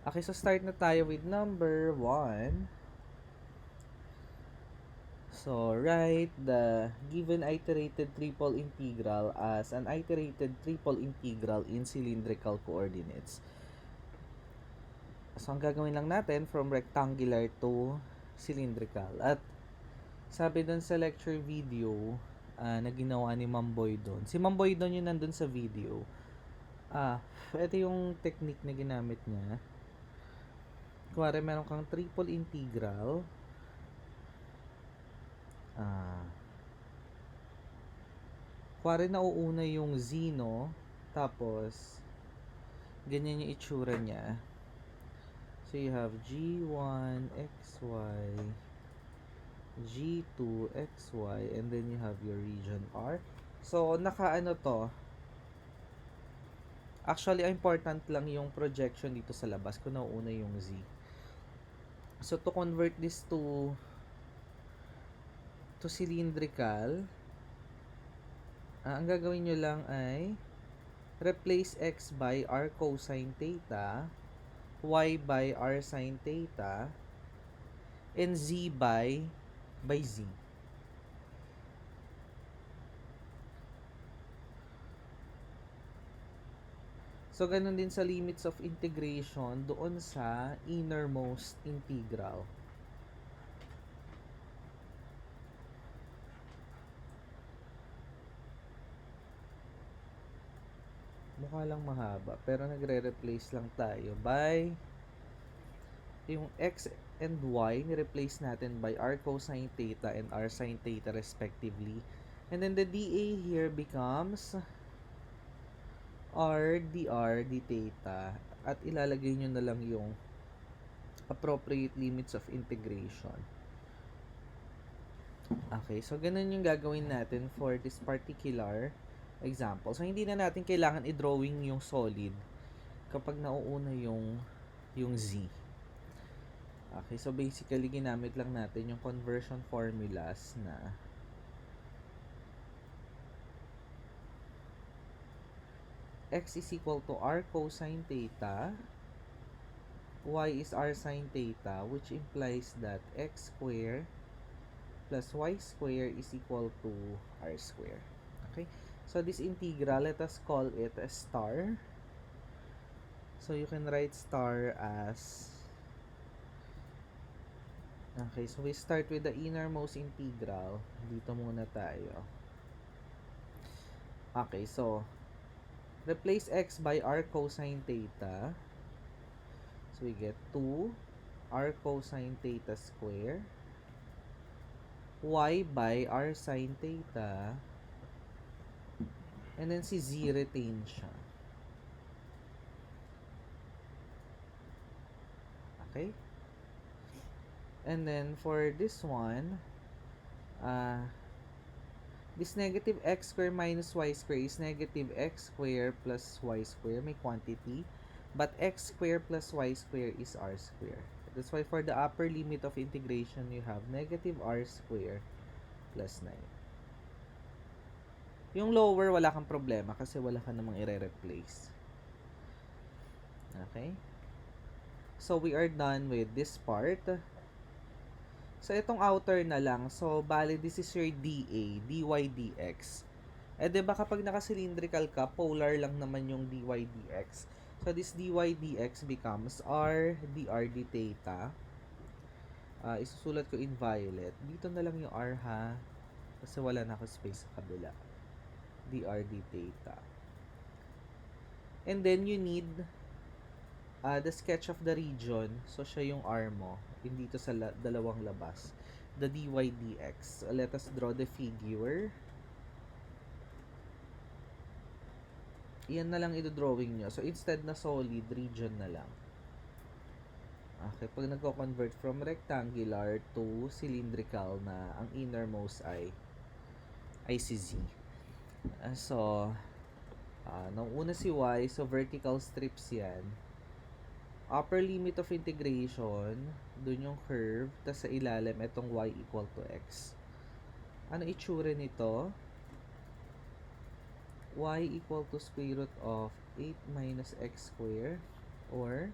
Okay, so start na tayo with number 1. So, write the given iterated triple integral as an iterated triple integral in cylindrical coordinates. So, ang gagawin lang natin from rectangular to cylindrical. At sabi dun sa lecture video na ginawa ni Mamboy doon. Si Mamboy doon yung nandun sa video. Ito yung technique na ginamit niya. Kuwari, meron kang triple integral. Kuwari, nauuna yung z, no? Tapos, ganyan yung itsura niya. So, you have g1 xy, g2 xy, and then you have your region R. So, nakaano to? Actually, important lang yung projection dito sa labas kung nauuna yung z. So, to convert this to cylindrical, ang gagawin nyo lang ay replace x by r cosine theta, y by r sine theta, and z by z. So, ganun din sa limits of integration doon sa innermost integral. Mukha lang mahaba, pero nagre-replace lang tayo by yung x and y, ni-replace natin by r cosine theta and r sine theta respectively. And then the dA here becomes r dr d theta, at ilalagay nyo na lang yung appropriate limits of integration. Okay, so ganun yung gagawin natin for this particular example. So, hindi na natin kailangan i-drawing yung solid kapag nauuna yung z. Okay, so basically, ginamit lang natin yung conversion formulas na x is equal to r cosine theta, y is r sine theta, which implies that x square plus y square is equal to r square. Okay, so this integral, let us call it a star. So you can write star as, okay, so we start with the innermost integral. Dito muna tayo. Okay, so replace x by r cosine theta. So we get 2 r cosine theta square, y by r sine theta, and then si z retain siya. Okay? And then for this one, this negative x square minus y square is negative x square plus y square, may quantity. But x square plus y square is r square. That's why for the upper limit of integration, you have negative r square plus 9. Yung lower, wala kang problema kasi wala ka namang i-replace. Okay? So, we are done with this part. So, itong outer na lang. So, bali, this is your dA, dy dx. Diba kapag naka-cylindrical ka, polar lang naman yung dy dx. So, this dy dx becomes r dr d theta. Isusulat ko in violet. Dito na lang yung r, ha? Kasi wala na ako space sa kabila. Dr d theta. And then, you need the sketch of the region. So, siya yung r mo. Dito sa dalawang labas. The dy dx. So, let us draw the figure. Iyan na lang ito-drawing nyo. So, instead na solid, region na lang. Okay, pag nagko-convert from rectangular to cylindrical na ang innermost ay si z. So, nung una si y, so vertical strips yan. Upper limit of integration, dun yung curve, tas sa ilalim, itong y equal to x. Ano itsura nito? Y equal to square root of 8 minus x square, or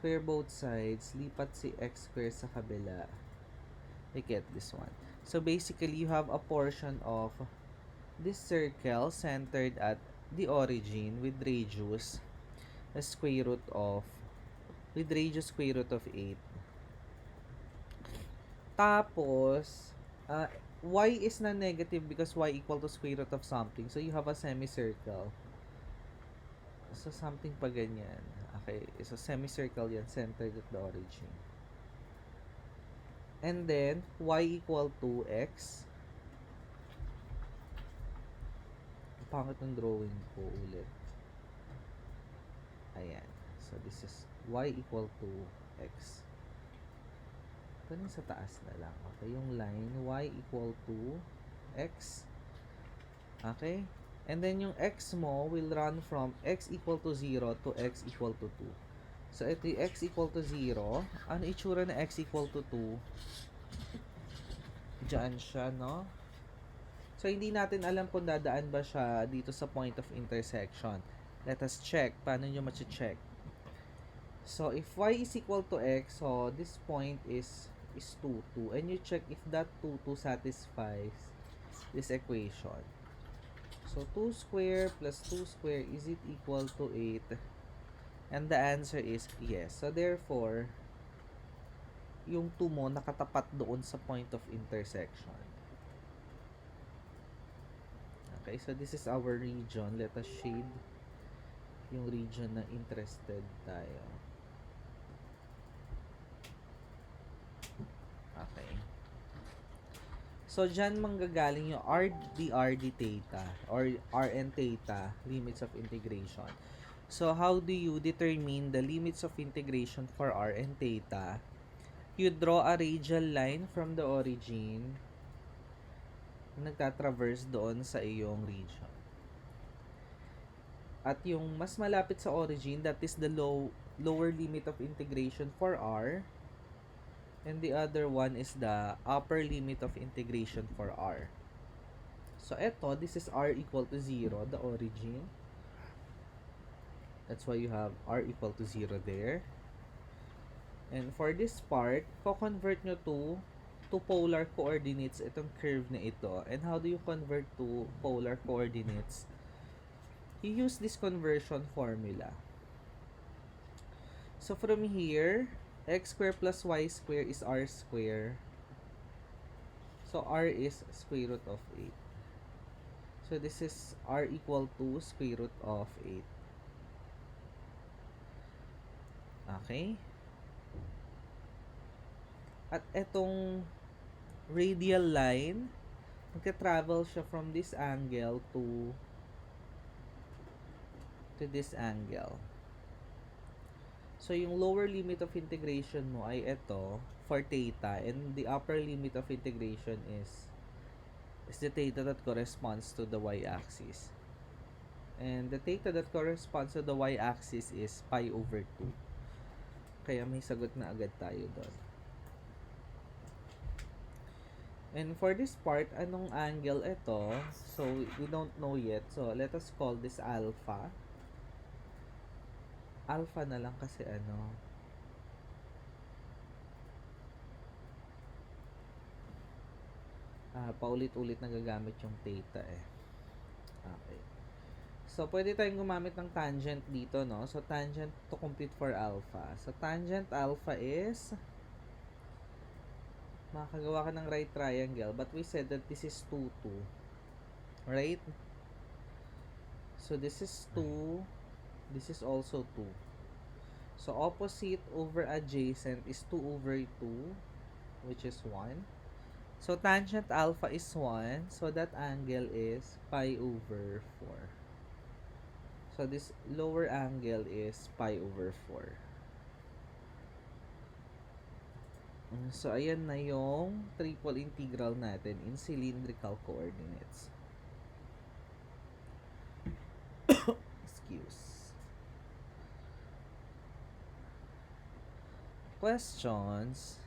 Square both sides. Lipat si x square sa kabila. We get this one. So basically, you have a portion of this circle centered at the origin with radius square root of 8. Tapos, y is na negative because y equal to square root of something. So you have a semicircle. So something pa ganyan. Okay, so semicircle yan centered at the origin. And then, y equal to x. Pangit ng drawing ko ulit. Ayan. So, this is y equal to x. Ito sa taas na lang. Okay, yung line, y equal to x. Okay? And then, yung x mo will run from x equal to 0 to x equal to 2. So, ito yung x equal to 0. Ano itsura na x equal to 2? Diyan siya, no? So, hindi natin alam kung dadaan ba siya dito sa point of intersection. Let us check. Paano nyo ma-check? So, if y is equal to x, so this point is 2, 2. And you check if that 2, 2 satisfies this equation. So, 2 square plus 2 square, is it equal to 8? And the answer is yes. So, therefore, yung 2 mo nakatapat doon sa point of intersection. Okay, so this is our region. Let us shade yung region na interested tayo. Okay. So, dyan manggagaling yung RD theta or Rn theta, limits of integration. So, how do you determine the limits of integration for Rn theta? You draw a radial line from the origin nagtatraverse doon sa iyong region. At yung mas malapit sa origin, that is the lower limit of integration for R. And the other one is the upper limit of integration for R. So, eto, this is R equal to 0, the origin. That's why you have R equal to 0 there. And for this part, co-convert nyo to polar coordinates itong curve na ito. And how do you convert to polar coordinates? You use this conversion formula. So from here, x square plus y square is r square. So r is square root of 8. So this is r equal to square root of 8. Okay? At etong radial line, magka-travel siya from this angle to this angle. So, yung lower limit of integration mo ay ito for theta, and the upper limit of integration is the theta that corresponds to the y-axis. And the theta that corresponds to the y-axis is pi over 2. Kaya may sagot na agad tayo doon. And for this part, anong angle ito? So, we don't know yet. So, let us call this alpha. Alpha na lang kasi paulit-ulit nagagamit yung theta eh. Okay. So, pwede tayong gumamit ng tangent dito, no? So, tangent to compute for alpha. So, tangent alpha is makakagawa ka ng right triangle, but we said that this is 2, 2. Right? So, this is 2. This is also 2. So, opposite over adjacent is 2 over 2, which is 1. So, tangent alpha is 1. So, that angle is pi over 4. So, this lower angle is pi over 4. So, ayan na yung triple integral natin in cylindrical coordinates. Excuse. Questions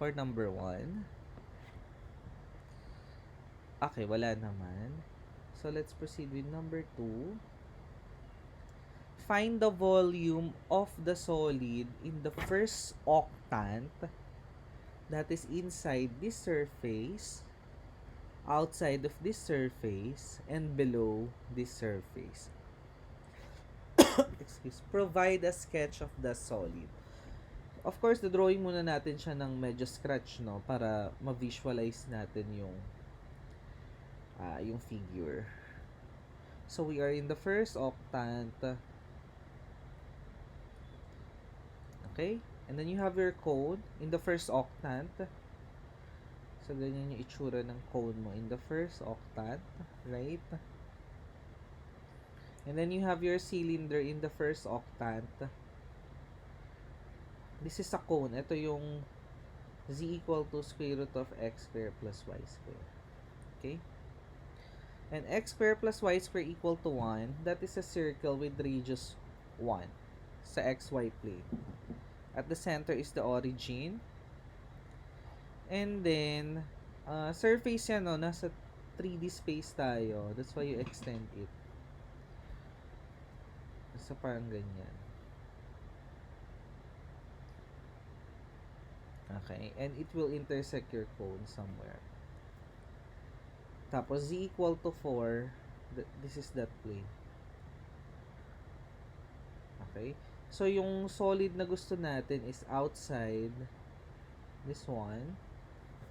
for number 1. Okay, wala naman. So, let's proceed with number 2. find the volume of the solid in the first octant that is inside this surface, outside of this surface, and below this surface. Excuse. Provide a sketch of the solid. Of course, the drawing muna natin siya ng medyo scratch, no? Para ma-visualize natin yung figure. So, we are in the first octant. Okay? And then you have your cone in the first octant. So, ganyan yung itsura ng cone mo in the first octant. Right? And then you have your cylinder in the first octant. This is a cone. Ito yung z equal to square root of x square plus y square. Okay? And x square plus y square equal to 1. That is a circle with radius 1 sa xy plane. At the center is the origin. And then, surface yan, no? Nasa 3D space tayo. That's why you extend it. So, parang ganyan. Okay, and it will intersect your cone somewhere. Tapos, z equal to 4, this is that plane. Okay, so yung solid na gusto natin is outside this one,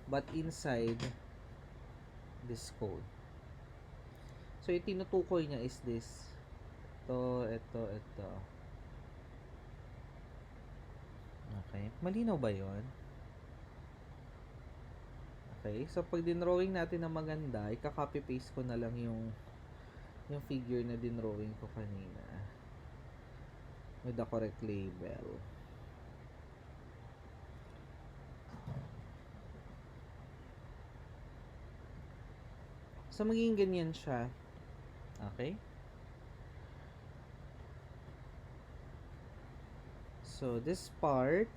but inside this cone. So, yung tinutukoy niya is this. Ito. Okay, malinaw ba yon? Okay, so pag dinrawing natin na maganda, ika-copy-paste ko na lang yung figure na dinrawing ko kanina with the correct label. So, magiging ganyan siya. Okay? So, this part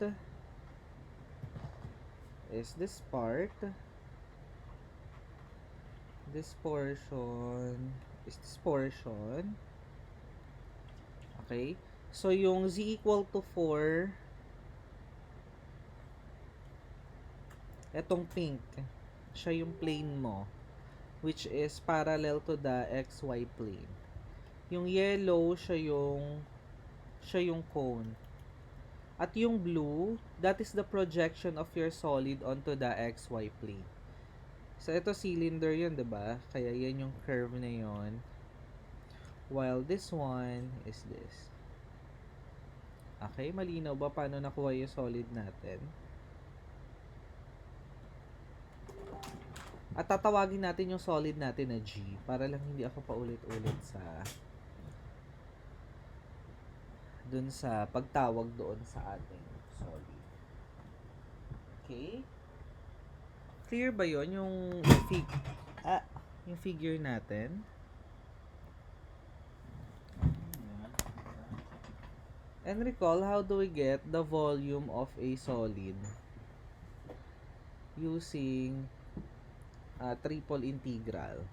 is this part. This portion is this portion. Okay? So, yung z equal to 4, etong pink, siya yung plane mo, which is parallel to the xy plane. Yung yellow, siya yung cone. At yung blue, that is the projection of your solid onto the xy plane. So, ito cylinder yun, diba? Kaya yan yung curve na yun. While this one is this. Okay, malinaw ba paano nakuha yung solid natin? At tatawagin natin yung solid natin na G para lang hindi ako paulit-ulit dun sa pagtawag doon sa ating solid. Okay? Clear ba yon yung figure natin? And recall, how do we get the volume of a solid? Using triple integral.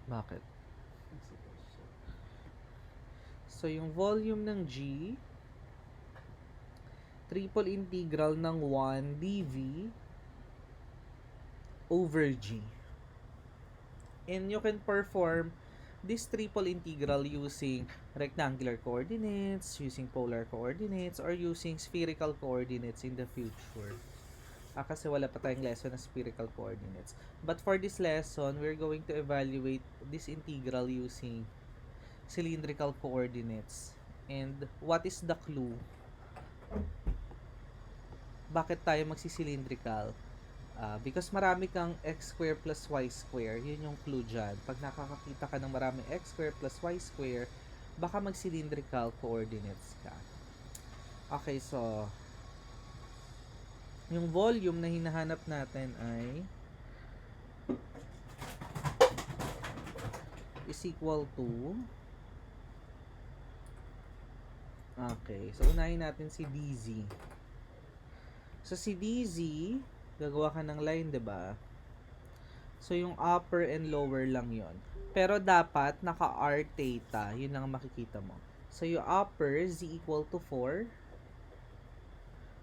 Bakit? So, yung volume ng G, triple integral ng 1 dV over G. And you can perform this triple integral using rectangular coordinates, using polar coordinates, or using spherical coordinates in the future. Kasi wala pa tayong lesson na spherical coordinates. But for this lesson, we're going to evaluate this integral using cylindrical coordinates. And what is the clue? Bakit tayo magsi-cylindrical? Because marami kang x square plus y square. Yun yung clue dyan. Pag nakakakita ka ng maraming x square plus y square, baka mag-cylindrical coordinates ka. Okay, so yung volume na hinahanap natin ay is equal to, okay, so unahin natin si dz. So si dz, gagawa ka ng line, 'di ba? So, yung upper and lower lang yon. Pero dapat, naka-r theta. Yun lang ang makikita mo. So, yung upper, z equal to 4.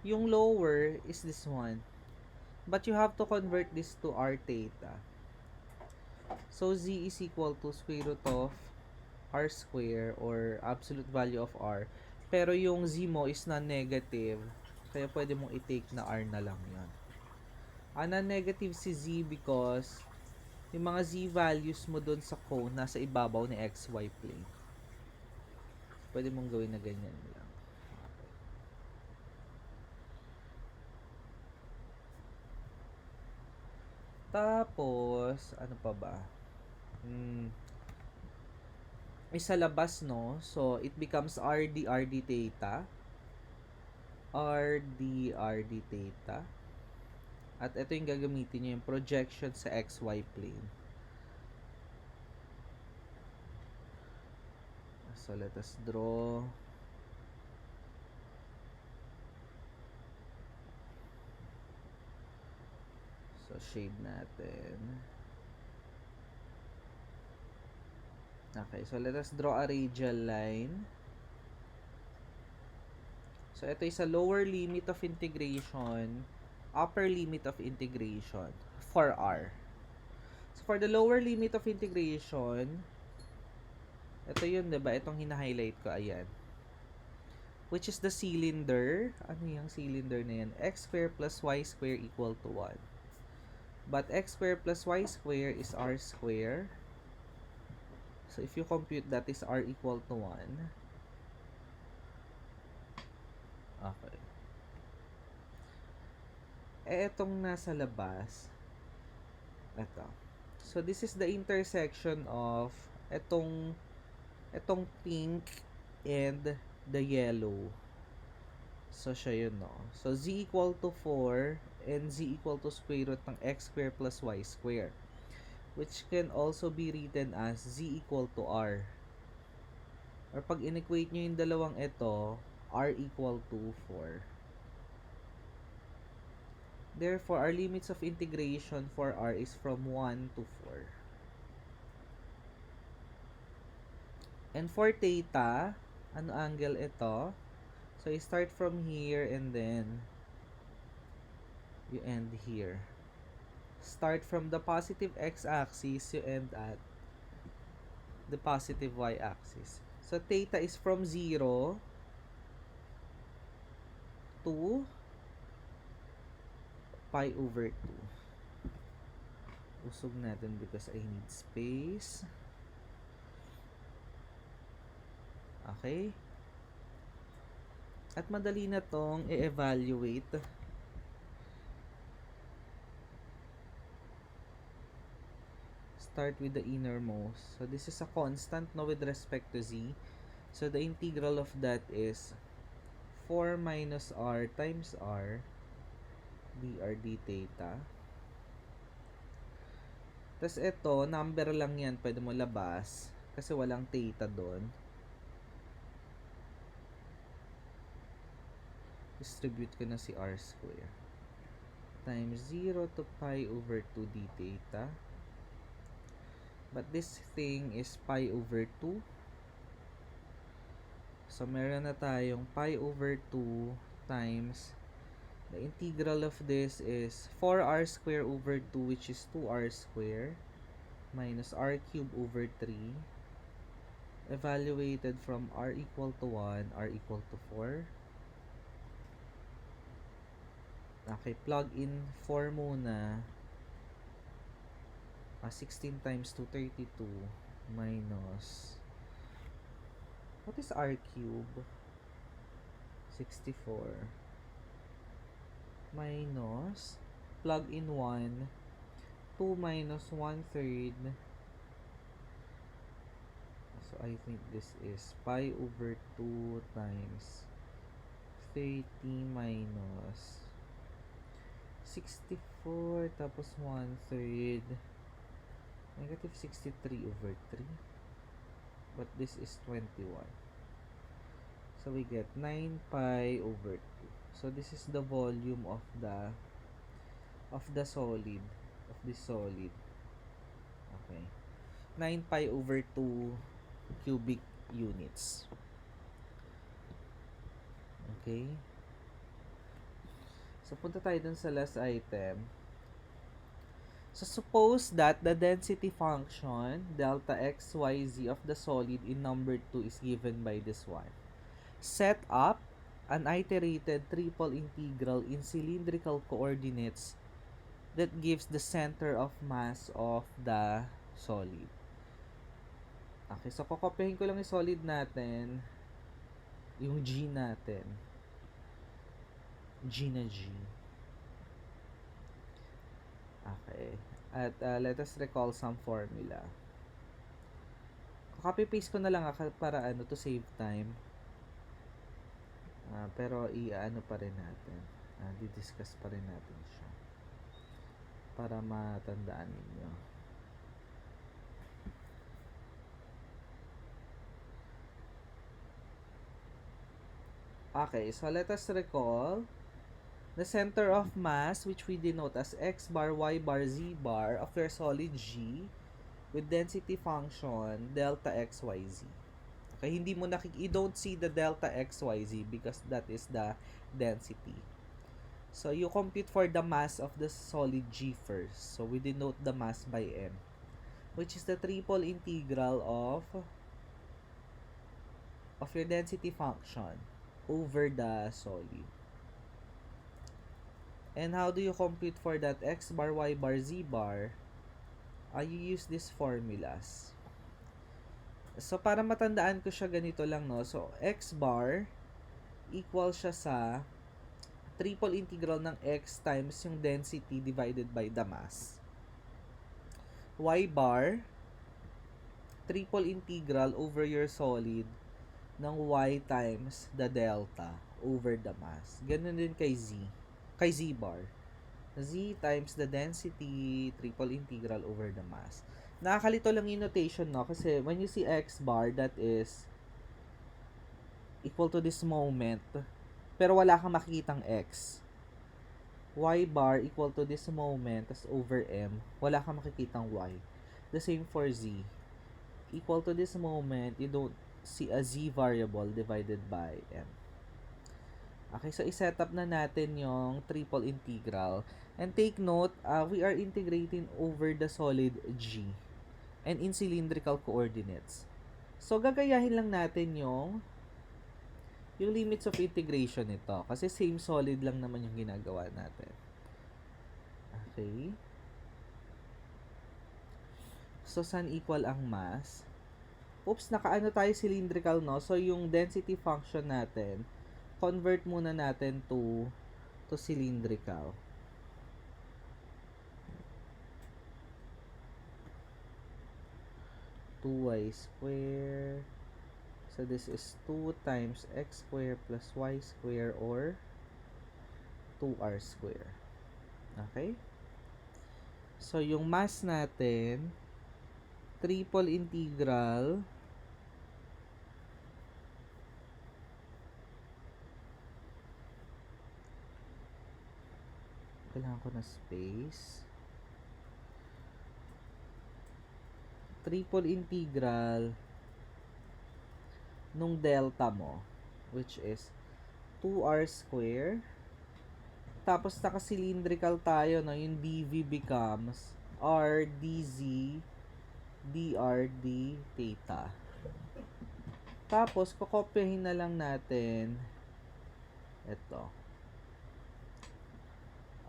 Yung lower is this one. But you have to convert this to r theta. So, z is equal to square root of r square or absolute value of r. Pero yung z mo is non-negative. Kaya pwede mong i-take na r na lang yan. Non-negative si z because yung mga z values mo dun sa cone nasa ibabaw ni xy plane. Pwede mong gawin na ganyan lang. Okay. Tapos, ano pa ba? Isa labas, no? So, it becomes RD theta. RD theta. At ito yung gagamitin nyo, yung projection sa xy plane. So, let us draw. So, shade natin. Okay, so let us draw a radial line. So, ito is a lower limit of integration, upper limit of integration for r. So, for the lower limit of integration, ito yun, diba? Itong hina-highlight ko, ayan. Which is the cylinder. Ano yung cylinder na yan? X square plus y square equal to 1. But x square plus y square is r square. So, if you compute that is r equal to 1. Okay. Etong nasa labas, ito. So, this is the intersection of etong pink and the yellow. So, siya yun, no? So, z equal to 4 and z equal to square root ng x square plus y square. Which can also be written as z equal to r. Or pag inequate nyo yung dalawang ito, r equal to 4. Therefore, our limits of integration for r is from 1 to 4. And for theta, ano angle ito? So, you start from here and then you end here. Start from the positive x-axis, you end at the positive y-axis. So, theta is from 0 to pi over 2. Usog natin because I need space. Okay? At madali na tong i-evaluate. Start with the innermost. So, this is a constant, no, with respect to z. So, the integral of that is 4 minus r times r dr d theta. Tapos, ito, number lang yan. Pwede mo labas. Kasi walang theta doon. Distribute ko na si r square. Times 0 to pi over 2 d theta. But this thing is pi over 2. So, meron na tayong pi over 2 times the integral of this is 4r square over 2, which is 2r square, minus r cube over 3, evaluated from r equal to 1, r equal to 4. Okay, plug in 4 muna. 16 times 2, 32, minus, what is r cube? 64. Minus, plug in 1, 2 minus 1/3. So, I think this is pi over 2 times 30 minus 64 tapos 1/3. Negative 63 over 3. But this is 21. So, we get 9 pi over 2. So, this is the volume of the solid, of this solid. 9 pi over 2 cubic units. Okay? So, punta tayo dun sa last item. So, suppose that the density function, delta x, y, z of the solid in number 2 is given by this one. Set up an iterated triple integral in cylindrical coordinates that gives the center of mass of the solid. Okay, so kokopyahin ko lang yung solid natin, yung G natin. G na G. Okay. At let us recall some formula. Copy-paste ko na lang para to save time. Pero i-ano pa rin natin. Di-discuss pa rin natin siya. Para matandaan ninyo. Okay, so let us recall the center of mass, which we denote as x bar, y bar, z bar of your solid G with density function delta x, y, z. Okay, hindi mo you don't see the delta x, y, z because that is the density. So, you compute for the mass of the solid G first. So, we denote the mass by m, which is the triple integral of your density function over the solid. And how do you compute for that x bar, y bar, z bar? You use these formulas. So, para matandaan ko siya, ganito lang, no? So, x bar equal siya sa triple integral ng x times yung density divided by the mass. Y bar, triple integral over your solid ng y times the delta over the mass. Ganun din kay z. Kay z bar. Z times the density, triple integral over the mass. Nakakalito lang yung notation, no? Kasi when you see x bar, that is equal to this moment. Pero wala kang makikitang x. Y bar equal to this moment, tas over m. Wala kang makikitang y. The same for z. Equal to this moment, you don't see a z variable divided by m. Okay, so i-set up na natin yung triple integral. And take note, we are integrating over the solid G and in cylindrical coordinates. So, gagayahin lang natin yung limits of integration nito. Kasi same solid lang naman yung ginagawa natin. Okay. So, saan equal ang mass? Oops, nakaano tayo cylindrical, no? So, yung density function natin, convert muna natin to cylindrical. Y square. So, this is 2 times x square plus y square or 2r square. Okay? So, yung mass natin, triple integral kailangan ko na space. Triple integral nung delta mo, which is 2r square. Tapos naka-cylindrical tayo, no? Yung dv becomes r dz dr d theta. Tapos, kokopyahin na lang natin ito.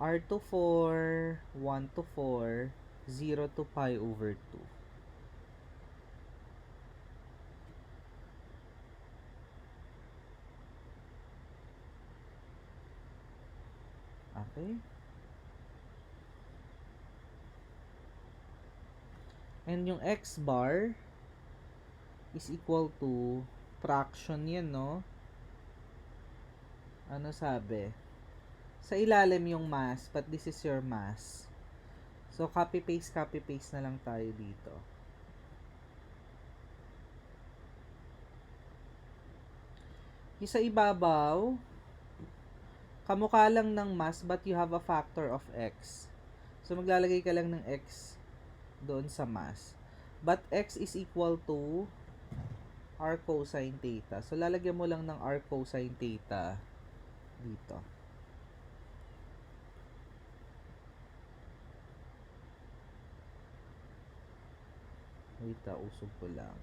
R to 4, 1 to 4, 0 to pi over 2. Okay? And yung x bar is equal to fraction yan, no? Ano sabi? Sa ilalim yung mass, but this is your mass. So, copy-paste na lang tayo dito. Yung sa ibabaw, kamukha lang ng mass, but you have a factor of x. So, maglalagay ka lang ng x doon sa mass. But x is equal to r cosine theta. So, lalagyan mo lang ng r cosine theta dito. Wait, usog ko lang.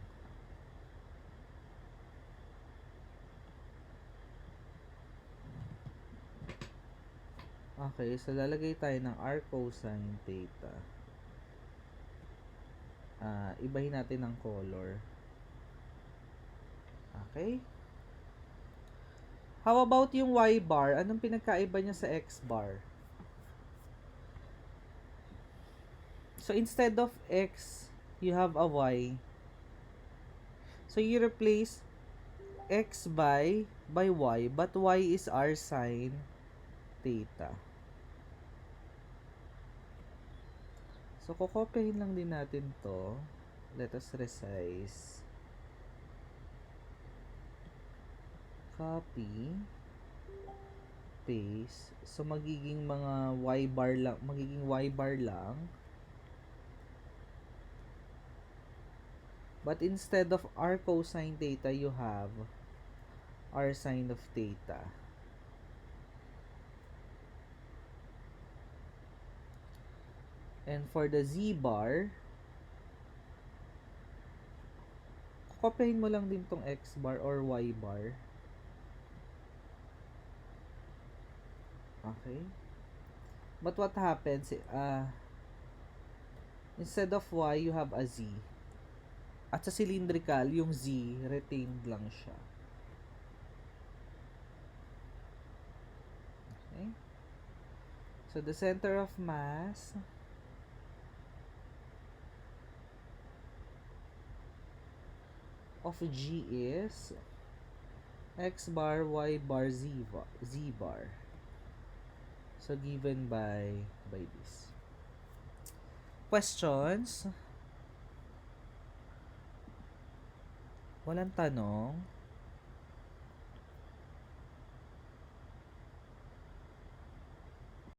Okay, so lalagay tayo ng r cosine theta. Ibahin natin ng color. Okay? How about yung y bar? Anong pinagkaiba niya sa x bar? So, instead of x, you have a y. So, you replace x by y, but y is r sine theta. So, kokopyahin lang din natin to. Let us resize. Copy. Paste. So, magiging mga y bar lang. Magiging y bar lang. But instead of r cosine theta, you have r sine of theta. And for the z bar, kopyahin mo lang din tong x bar or y bar. Okay? But what happens, instead of y, you have a z. At sa cylindrical, yung z, retained lang siya. Okay? So, the center of mass of G is x bar, y bar, z bar. So, given by this. Questions? Walang tanong?